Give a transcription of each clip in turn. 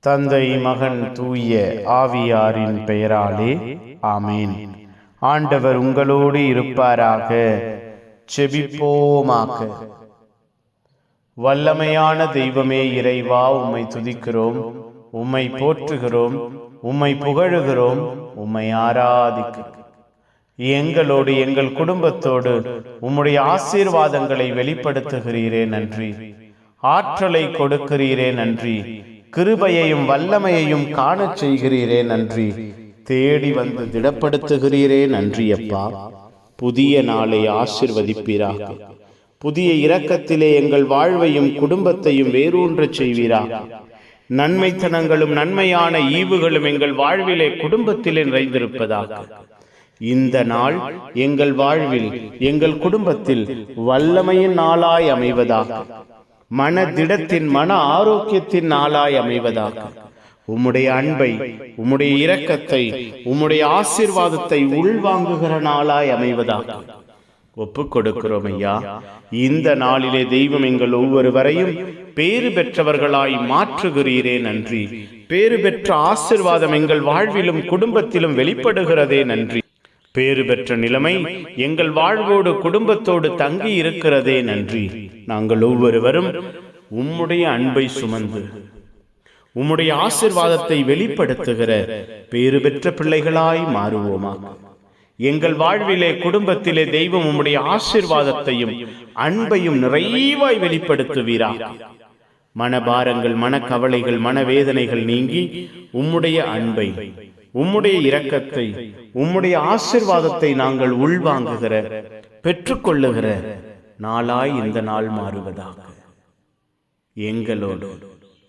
தந்தை, மகன், தூய ஆவியாரின் பெயராலே ஆமேன். ஆண்டவர் உங்களோடு இருப்பாராக. செபிப்போமாக. வல்லமையான தெய்வமே இறைவா, உம்மை துதிக்கிறோம், உம்மை போற்றுகிறோம், உம்மை புகழுகிறோம், உம்மை ஆராதிக்கிறோம். எங்களோடு எங்கள் குடும்பத்தோடு உம்முடைய ஆசீர்வாதங்களை வெளிப்படுத்துகிறீரே நன்றி. ஆற்றலை கொடுக்கிறீரே நன்றி. கிருபையையும் வல்லமையையும் காணச் செய்கிறீரே நன்றி. தேடி வந்து திடப்படுத்துகிறீரே நன்றி அப்பா. புதிய நாளை ஆசிர்வதிப்பீராக. புதிய இரக்கத்திலே எங்கள் வாழ்வையும் குடும்பத்தையும் வேரூன்றச் செய்வீராக. நன்மைத்தனங்களும் நன்மையான ஈவுகளும் எங்கள் வாழ்விலே குடும்பத்திலே நிறைந்திருப்பதாக. இந்த நாள் எங்கள் வாழ்வில் எங்கள் குடும்பத்தில் வல்லமையின் நாளாய் அமைவதாக. மனதிடத்தின் மன ஆரோக்கியத்தின் நாளாய் அமைவதாக. உம்முடைய அன்பை, உம்முடைய இரக்கத்தை, உம்முடைய ஆசீர்வாதத்தை உள்வாங்குகிற நாளாய் அமைவதாக ஒப்புக் கொடுக்கிறோம் ஐயா. இந்த நாளிலே தெய்வம் எங்கள் ஒவ்வொருவரையும் பேறு பெற்றவர்களாய் மாற்றுகிறீரே நன்றி. பேறு பெற்ற ஆசீர்வாதம் எங்கள் வாழ்விலும் குடும்பத்திலும் வெளிப்படுகிறதே நன்றி. பேறு பெற்ற நிலைமை எங்கள் வாழ்வோடு குடும்பத்தோடு தங்கி இருக்கிறதே நன்றி. நாங்கள் ஒவ்வொருவரும் உம்முடைய அன்பை சுமந்து உம்முடைய ஆசீர்வாதத்தை வெளிப்படுத்துகிற பேறு பெற்ற பிள்ளைகளாய் மாறுவோமா. எங்கள் வாழ்விலே குடும்பத்திலே தெய்வம் உம்முடைய ஆசீர்வாதத்தையும் அன்பையும் நிறைவாய் வெளிப்படுத்துவீரா. மனபாரங்கள், மனக்கவலைகள், மனவேதனைகள் நீங்கி உம்முடைய அன்பை, உம்முடைய இரக்கத்தை, உம்முடைய ஆசீர்வாதத்தை நாங்கள் உள்வாங்குகிற, பெற்றுக்கொள்ளுகிற நாளாய் இந்த நாள் மாறுவதாக. எங்களோடு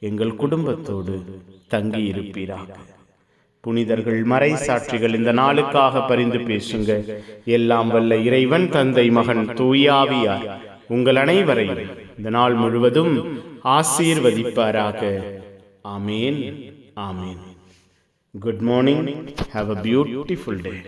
எங்கள் குடும்பத்தோடு தங்கி இருப்பீராக. புனிதர்கள், மறை சாட்சிகள் இந்த நாளுக்காக பரிந்து பேசுங்க. எல்லாம் வல்ல இறைவன் தந்தை, மகன், தூய ஆவியார் உங்கள் அனைவரையும் இந்த நாள் முழுவதும் ஆசீர்வதிப்பாராக. ஆமேன், ஆமேன். Good morning. Have a beautiful day.